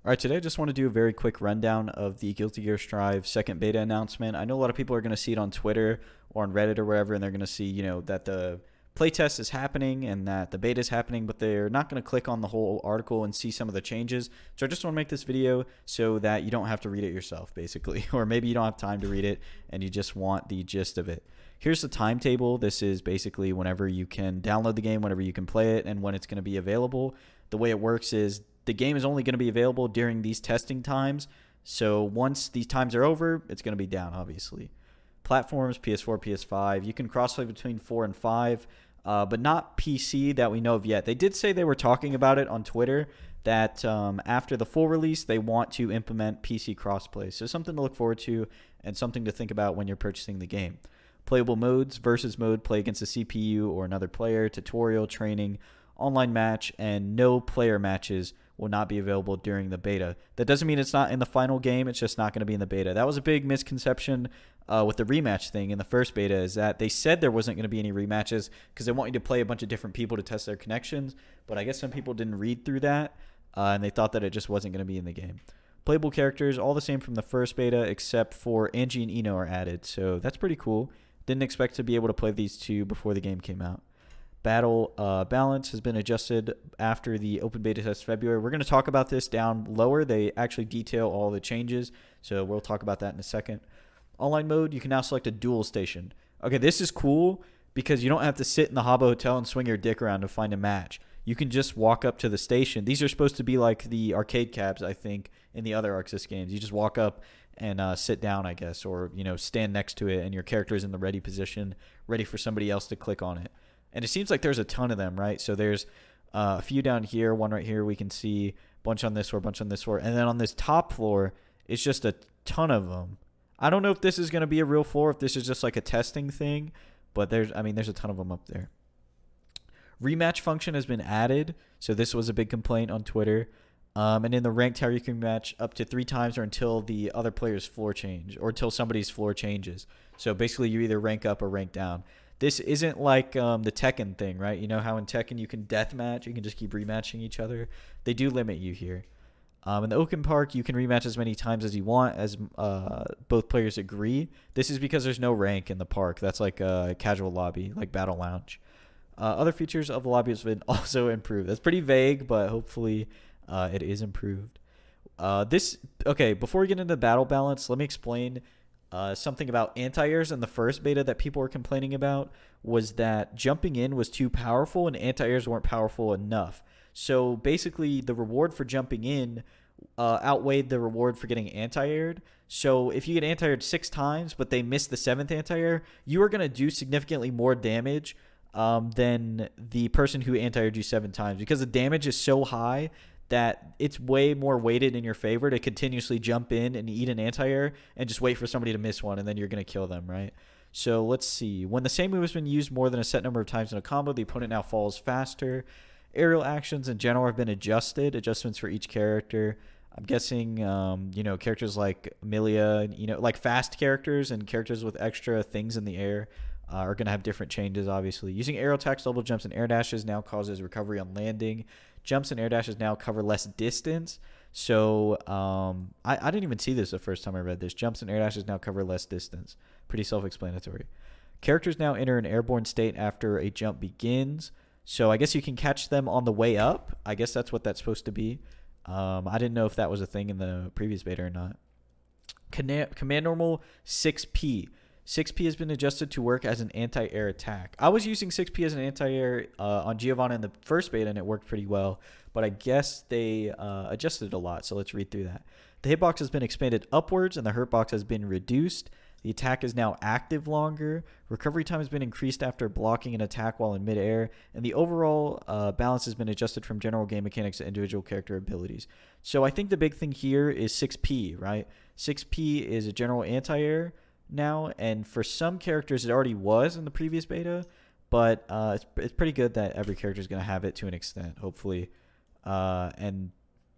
All right, today I just want to do a very quick rundown of the Guilty Gear Strive second beta announcement. I know a lot of people are going to see it on Twitter or on Reddit or wherever, and they're going to see, that the playtest is happening and that the beta is happening, but they're not going to click on the whole article and see some of the changes. So I just want to make this video so that you don't have to read it yourself, basically, or maybe you don't have time to read it and you just want the gist of it. Here's the timetable. This is basically whenever you can download the game, whenever you can play it, and when it's going to be available. The way it works is the game is only going to be available during these testing times. So once these times are over, it's going to be down, obviously. Platforms, PS4, PS5. You can crossplay between 4 and 5, but not PC that we know of yet. They did say they were talking about it on Twitter, that after the full release, they want to implement PC crossplay. So something to look forward to and something to think about when you're purchasing the game. Playable modes, versus mode, play against a CPU or another player, tutorial, training, online match, and no player matches will not be available during the beta. That doesn't mean it's not in the final game. It's just not going to be in the beta. That was a big misconception with the rematch thing in the first beta, is that they said there wasn't going to be any rematches because they want you to play a bunch of different people to test their connections. But I guess some people didn't read through that, and they thought that it just wasn't going to be in the game. Playable characters, all the same from the first beta, except for Angie and Eno are added. So that's pretty cool. Didn't expect to be able to play these two before the game came out. Battle balance has been adjusted after the open beta test February. We're going to talk about this down lower. They actually detail all the changes, so we'll talk about that in a second. Online mode, you can now select a duel station. Okay, this is cool because you don't have to sit in the Habbo Hotel and swing your dick around to find a match. You can just walk up to the station. These are supposed to be like the arcade cabs, I think, in the other ArcSys games. You just walk up and sit down, I guess, or stand next to it, and your character is in the ready position, ready for somebody else to click on it. And it seems like there's a ton of them, right? So there's a few down here, one right here. We can see a bunch on this floor, bunch on this floor. And then on this top floor, it's just a ton of them. I don't know if this is going to be a real floor, if this is just like a testing thing, but there's a ton of them up there. Rematch function has been added. So this was a big complaint on Twitter. And in the ranked tower, you can match up to 3 times or until the other player's floor change, or until somebody's floor changes. So basically, you either rank up or rank down. This isn't like the Tekken thing, right? You know how in Tekken you can deathmatch, you can just keep rematching each other. They do limit you here. In the Oaken Park, you can rematch as many times as you want, as both players agree. This is because there's no rank in the park. That's like a casual lobby, like Battle Lounge. Other features of the lobby has been also improved. That's pretty vague, but hopefully it is improved. Before we get into battle balance, let me explain something about anti-airs in the first beta that people were complaining about, was that jumping in was too powerful and anti-airs weren't powerful enough. So basically, the reward for jumping in outweighed the reward for getting anti-aired. So if you get anti-aired 6 times, but they miss the 7th anti-air, you are going to do significantly more damage than the person who anti-aired you 7 times, because the damage is so high that it's way more weighted in your favor to continuously jump in and eat an anti-air and just wait for somebody to miss one, and then you're going to kill them, right? So let's see. When the same move has been used more than a set number of times in a combo, the opponent now falls faster. Aerial actions in general have been adjusted, adjustments for each character. I'm guessing, characters like Amelia, like fast characters and characters with extra things in the air are going to have different changes, obviously. Using aerial attacks, double jumps, and air dashes now causes recovery on landing. Jumps and air dashes now cover less distance. So I didn't even see this the first time I read this. Jumps and air dashes now cover less distance. Pretty self-explanatory. Characters now enter an airborne state after a jump begins. So I guess you can catch them on the way up. I guess that's what that's supposed to be. I didn't know if that was a thing in the previous beta or not. Command normal 6P. 6P has been adjusted to work as an anti-air attack. I was using 6P as an anti-air on Giovanna in the first beta, and it worked pretty well. But I guess they adjusted it a lot, so let's read through that. The hitbox has been expanded upwards, and the hurtbox has been reduced. The attack is now active longer. Recovery time has been increased after blocking an attack while in midair. And the overall balance has been adjusted from general game mechanics to individual character abilities. So I think the big thing here is 6P, right? 6P is a general anti-air now, and for some characters it already was in the previous beta, but it's pretty good that every character is going to have it to an extent, hopefully, and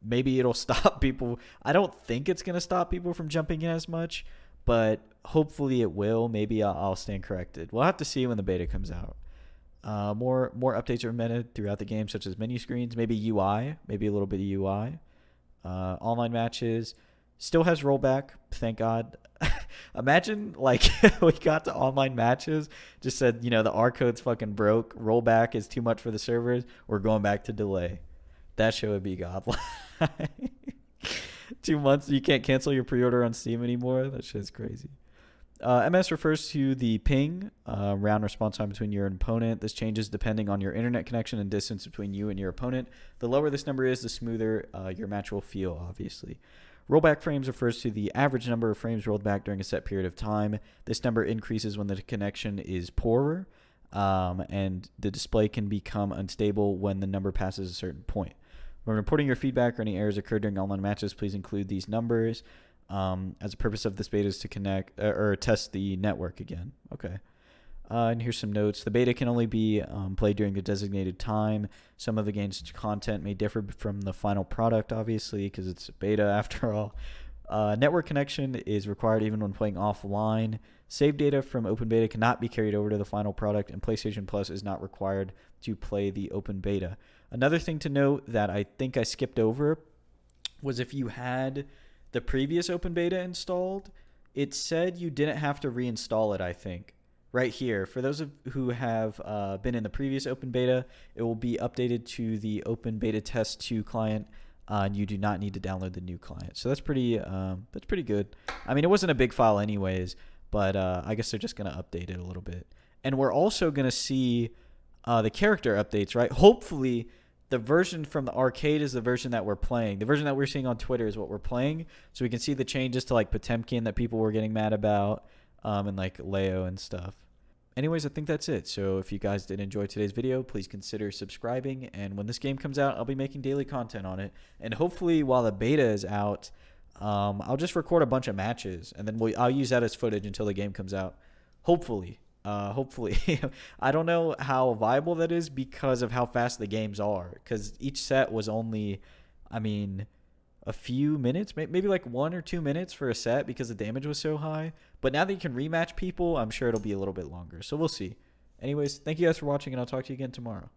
maybe it'll stop people. I don't think it's going to stop people from jumping in as much, but hopefully it will. Maybe I'll stand corrected. We'll have to see when the beta comes out. More updates are implemented throughout the game, such as menu screens, maybe UI, maybe a little bit of UI. Online matches still has rollback, thank God. Imagine like we got to online matches, just said, the R code's fucking broke, rollback is too much for the servers, we're going back to delay. That shit would be godlike. 2 months, you can't cancel your pre-order on Steam anymore. That shit's crazy. MS refers to the ping, round response time between your opponent. This changes depending on your internet connection and distance between you and your opponent. The lower this number is, the smoother your match will feel, obviously. Rollback frames refers to the average number of frames rolled back during a set period of time. This number increases when the connection is poorer, and the display can become unstable when the number passes a certain point. When reporting your feedback or any errors occurred during online matches, please include these numbers. As a purpose of this beta is to connect or test the network again. Okay. And here's some notes. The beta can only be played during the designated time. Some of the game's content may differ from the final product, obviously, because it's a beta after all. Network connection is required even when playing offline. Save data from open beta cannot be carried over to the final product, and PlayStation Plus is not required to play the open beta. Another thing to note that I think I skipped over was if you had the previous open beta installed, it said you didn't have to reinstall it, I think. Right here, for those who have been in the previous open beta, it will be updated to the open beta test 2 client, and you do not need to download the new client. So that's pretty good. I mean, it wasn't a big file anyways, but I guess they're just going to update it a little bit. And we're also going to see the character updates, right? Hopefully, the version from the arcade is the version that we're playing. The version that we're seeing on Twitter is what we're playing. So we can see the changes to like Potemkin that people were getting mad about, and like Leo and stuff. Anyways, I think that's it. So if you guys did enjoy today's video, please consider subscribing. And when this game comes out, I'll be making daily content on it. And hopefully while the beta is out, I'll just record a bunch of matches. And then I'll use that as footage until the game comes out. Hopefully. I don't know how viable that is because of how fast the games are. Because each set was only, a few minutes, maybe like 1 or 2 minutes for a set because the damage was so high. But now that you can rematch people, I'm sure it'll be a little bit longer. So we'll see. Anyways, thank you guys for watching, and I'll talk to you again tomorrow.